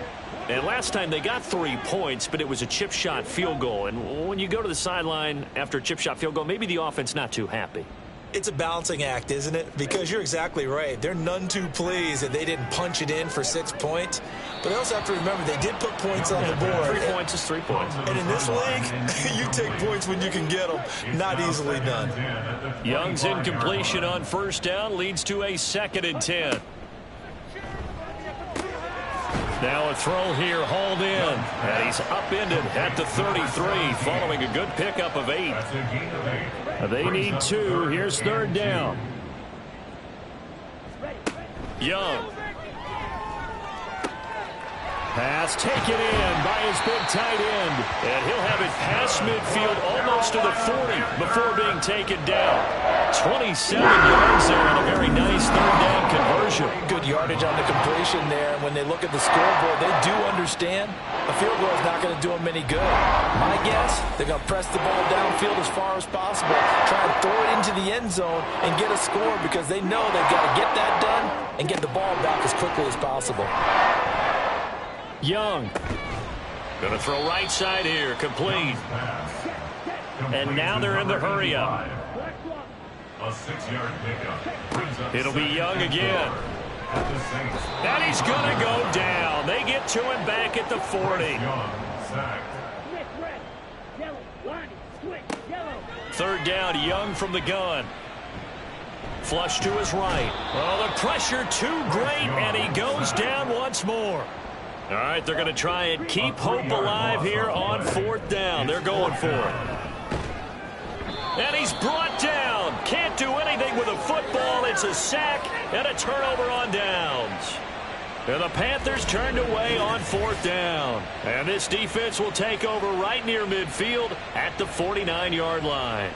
And last time they got 3 points, but it was a chip shot field goal. And when you go to the sideline after a chip shot field goal, maybe the offense not too happy. It's a balancing act, isn't it? Because you're exactly right. They're none too pleased that they didn't punch it in for 6 points. But I also have to remember they did put points on the board. 3 points is 3 points. And in this league, you take points when you can get them. Not easily done. Young's incompletion on first down leads to a 2nd and 10. Now a throw here, hauled in. And he's upended at the 33 following a good pickup of 8. They need 2. Here's third down. Young. Pass taken in by his big tight end. And he'll have it past midfield almost to the 40 before being taken down. 27 yards there on a very nice third down conversion. Good yardage on the completion there. And when they look at the scoreboard, they do understand a field goal is not going to do them any good. My guess, they're going to press the ball downfield as far as possible, try and throw it into the end zone and get a score, because they know they've got to get that done and get the ball back as quickly as possible. Young. Going to throw right side here, complete. And now they're in the hurry up. A 6-yard pickup. It'll be Young again. And he's going to go down. They get to him back at the 40. Third down, Young from the gun. Flush to his right. Oh, the pressure too great, and he goes down once more. All right, they're going to try and keep hope alive here on fourth down. They're going for it. And he's brought down. Can't do anything with a football. It's a sack and a turnover on downs. And the Panthers turned away on 4th down. And this defense will take over right near midfield at the 49-yard line.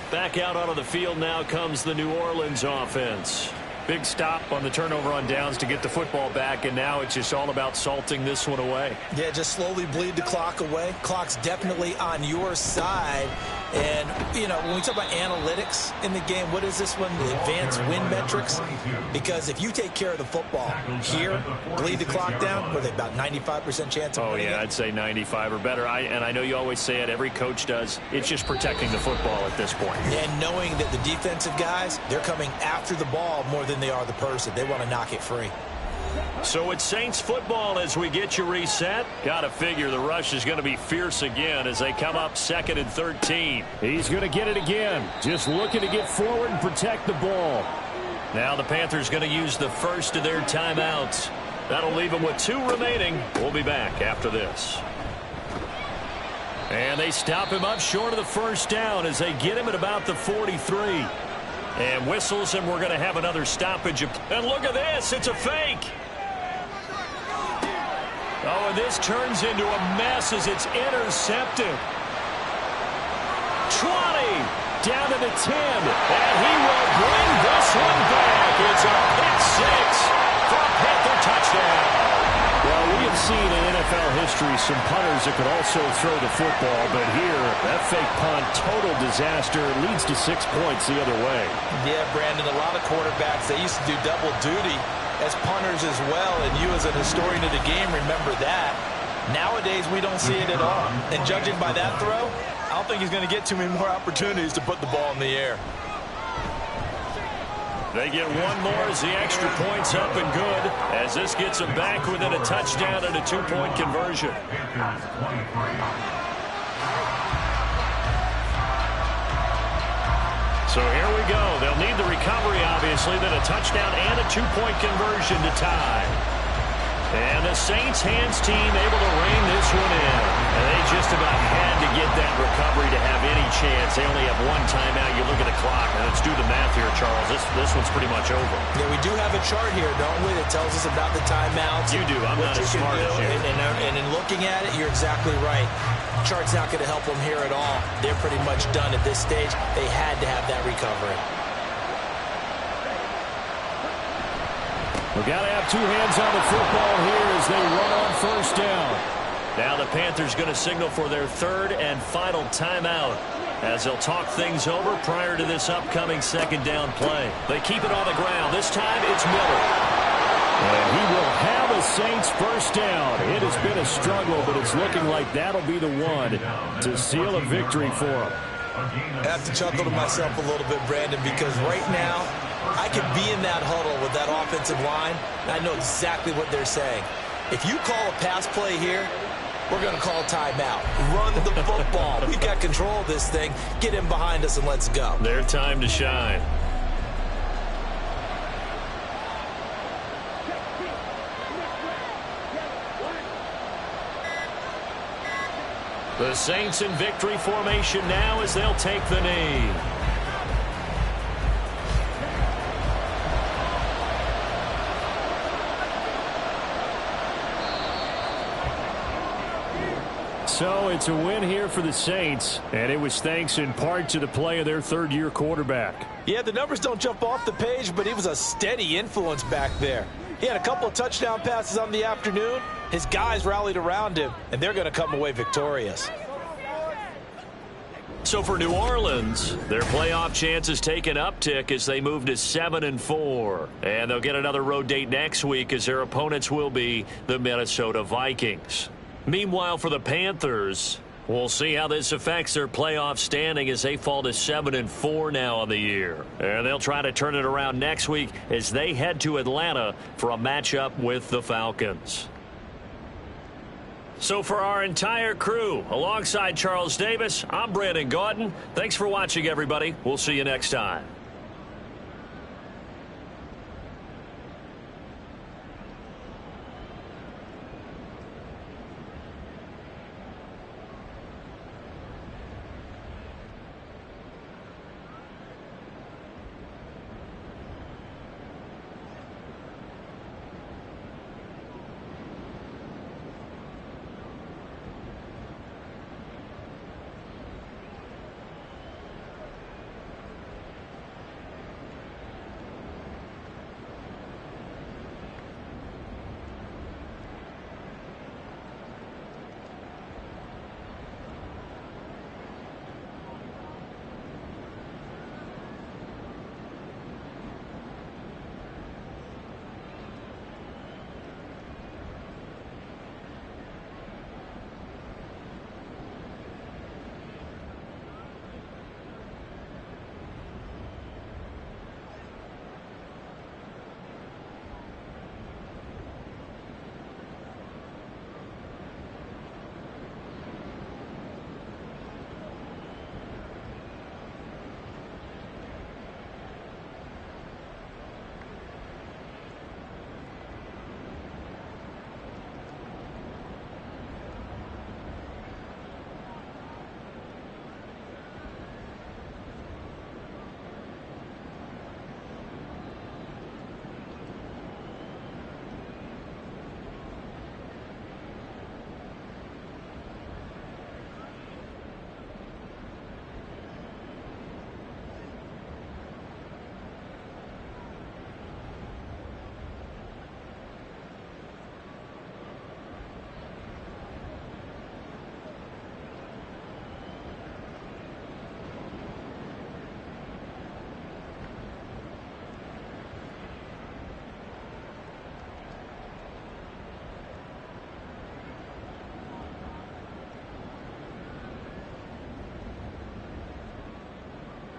Back out onto the field now comes the New Orleans offense. Big stop on the turnover on downs to get the football back, and now it's just all about salting this one away. Yeah, just slowly bleed the clock away. Clock's definitely on your side. And, you know, when we talk about analytics in the game, what is this one? The advanced win metrics? Because if you take care of the football here, bleed the clock down, what are they, about 95% chance of winning it? I'd say 95 or better. And I know you always say it, every coach does. It's just protecting the football at this point. And knowing that the defensive guys, they're coming after the ball more than they are the person. They want to knock it free. So it's Saints football as we get you reset. Got to figure the rush is going to be fierce again as they come up 2nd and 13. He's going to get it again. Just looking to get forward and protect the ball. Now the Panthers going to use the first of their timeouts. That'll leave them with 2 remaining. We'll be back after this. And they stop him up short of the first down as they get him at about the 43. And whistles, and we're going to have another stoppage. And look at this. It's a fake. Oh, and this turns into a mess as it's intercepted. 20, down to the 10. And he will bring this one back. It's a pick 6 for a Panther touchdown. Well, we have seen in NFL history some punters that could also throw the football, but here, that fake punt, total disaster, leads to 6 points the other way. Yeah, Brandon, a lot of quarterbacks, they used to do double duty as punters as well, and you as an historian of the game remember that. Nowadays, we don't see it at all. And judging by that throw, I don't think he's going to get too many more opportunities to put the ball in the air. They get one more as the extra point's up and good, as this gets them back within a touchdown and a 2-point conversion. So here we go. They'll need the recovery, obviously, then a touchdown and a 2-point conversion to tie. And the Saints hands team able to rein this one in. And they just about had to get that recovery to have any chance. They only have one timeout. You look at the clock, and let's do the math here, Charles. This one's pretty much over. Yeah, we do have a chart here, don't we, that tells us about the timeouts. You do. I'm not as smart as you. And in looking at it, you're exactly right. Chart's not going to help them here at all. They're pretty much done at this stage. They had to have that recovery. We've got to have 2 hands on the football here as they run on first down. Now the Panthers going to signal for their 3rd and final timeout as they'll talk things over prior to this upcoming 2nd down play. They keep it on the ground. This time it's Miller. And he will have a Saints first down. It has been a struggle, but it's looking like that'll be the one to seal a victory for him. I have to chuckle to myself a little bit, Brandon, because right now I could be in that huddle with that offensive line, and I know exactly what they're saying. If you call a pass play here, we're going to call a timeout. Run the football. We've got control of this thing. Get in behind us and let's go. Their time to shine. The Saints in victory formation now as they'll take the knee. So it's a win here for the Saints, and it was thanks in part to the play of their 3rd-year quarterback. Yeah, the numbers don't jump off the page, but he was a steady influence back there. He had a couple of touchdown passes on the afternoon. His guys rallied around him, and they're going to come away victorious. So for New Orleans, their playoff chances take an uptick as they move to 7-4. And they'll get another road date next week as their opponents will be the Minnesota Vikings. Meanwhile, for the Panthers, we'll see how this affects their playoff standing as they fall to 7-4 now on the year. And they'll try to turn it around next week as they head to Atlanta for a matchup with the Falcons. So for our entire crew, alongside Charles Davis, I'm Brandon Gaudin. Thanks for watching, everybody. We'll see you next time.